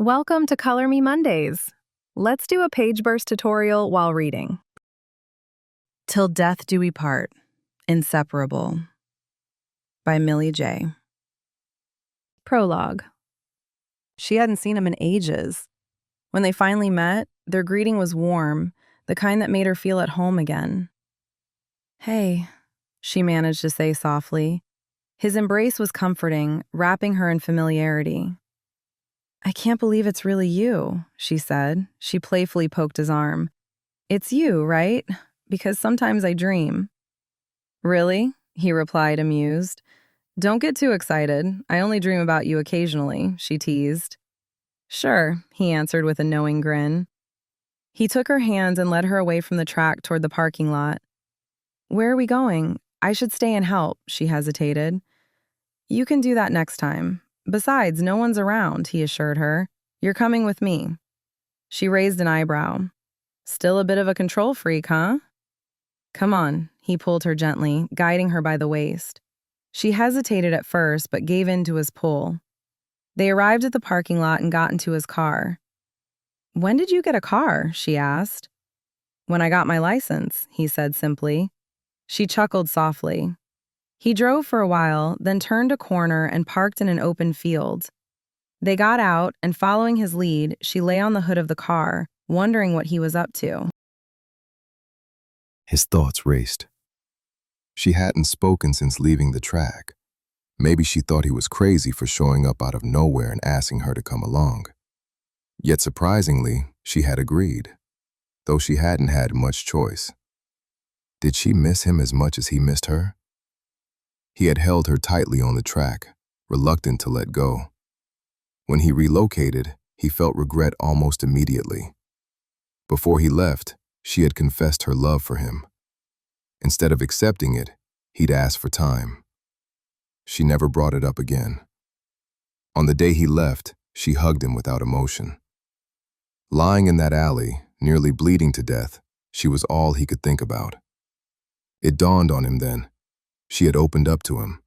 Welcome to Color Me Mondays. Let's do a page burst tutorial while reading. Till Death Do We Part, Inseparable by Millie J. Prologue. She hadn't seen him in ages. When they finally met, their greeting was warm, the kind that made her feel at home again. "Hey," she managed to say softly. His embrace was comforting, wrapping her in familiarity. "I can't believe it's really you," she said. She playfully poked his arm. "It's you, right? Because sometimes I dream." "Really?" he replied, amused. "Don't get too excited. I only dream about you occasionally," she teased. "Sure," he answered with a knowing grin. He took her hand and led her away from the track toward the parking lot. "Where are we going? I should stay and help," she hesitated. "You can do that next time. Besides, no one's around," he assured her. "You're coming with me." She raised an eyebrow. "Still a bit of a control freak, huh?" "Come on," he pulled her gently, guiding her by the waist. She hesitated at first, but gave in to his pull. They arrived at the parking lot and got into his car. "When did you get a car?" she asked. "When I got my license," he said simply. She chuckled softly. He drove for a while, then turned a corner and parked in an open field. They got out, and following his lead, she lay on the hood of the car, wondering what he was up to. His thoughts raced. She hadn't spoken since leaving the track. Maybe she thought he was crazy for showing up out of nowhere and asking her to come along. Yet surprisingly, she had agreed, though she hadn't had much choice. Did she miss him as much as he missed her? He had held her tightly on the track, reluctant to let go. When he relocated, he felt regret almost immediately. Before he left, she had confessed her love for him. Instead of accepting it, he'd asked for time. She never brought it up again. On the day he left, she hugged him without emotion. Lying in that alley, nearly bleeding to death, she was all he could think about. It dawned on him then. She had opened up to him.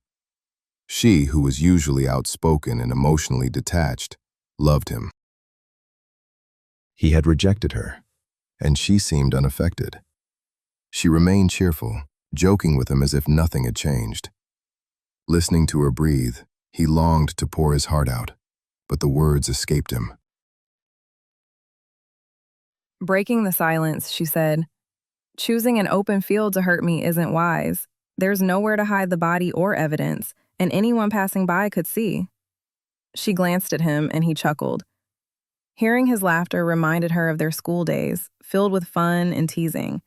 She, who was usually outspoken and emotionally detached, loved him. He had rejected her, and she seemed unaffected. She remained cheerful, joking with him as if nothing had changed. Listening to her breathe, he longed to pour his heart out, but the words escaped him. Breaking the silence, she said, "Choosing an open field to hurt me isn't wise. There's nowhere to hide the body or evidence, and anyone passing by could see." She glanced at him, and he chuckled. Hearing his laughter reminded her of their school days, filled with fun and teasing.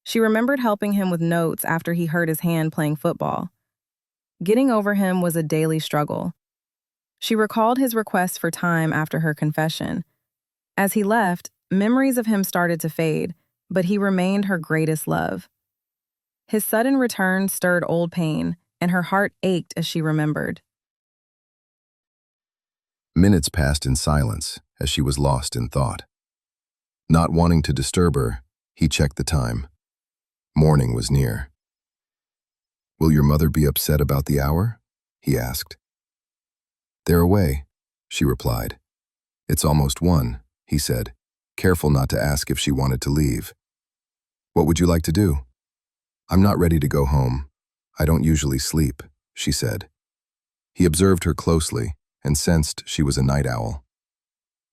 She remembered helping him with notes after he hurt his hand playing football. Getting over him was a daily struggle. She recalled his request for time after her confession. As he left, memories of him started to fade, but he remained her greatest love. His sudden return stirred old pain, and her heart ached as she remembered. Minutes passed in silence as she was lost in thought. Not wanting to disturb her, he checked the time. Morning was near. "Will your mother be upset about the hour?" he asked. "They're away," she replied. "It's almost 1, he said, careful not to ask if she wanted to leave. "What would you like to do?" "I'm not ready to go home. I don't usually sleep," she said. He observed her closely and sensed she was a night owl.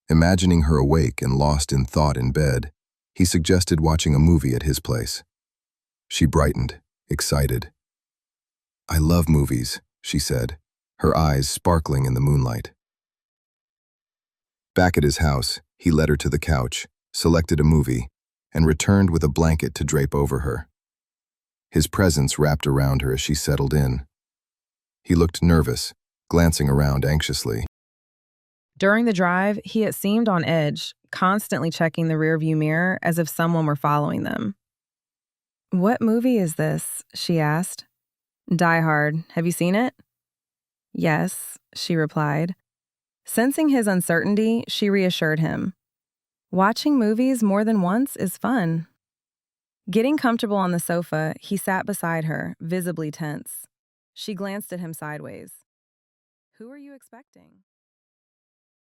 Imagining her awake and lost in thought in bed, he suggested watching a movie at his place. She brightened, excited. "I love movies," she said, her eyes sparkling in the moonlight. Back at his house, he led her to the couch, selected a movie, and returned with a blanket to drape over her. His presence wrapped around her as she settled in. He looked nervous, glancing around anxiously. During the drive, he had seemed on edge, constantly checking the rearview mirror as if someone were following them. "What movie is this?" she asked. "Die Hard. Have you seen it?" "Yes," she replied. Sensing his uncertainty, she reassured him. "Watching movies more than once is fun." Getting comfortable on the sofa, he sat beside her, visibly tense. She glanced at him sideways. "Who are you expecting?"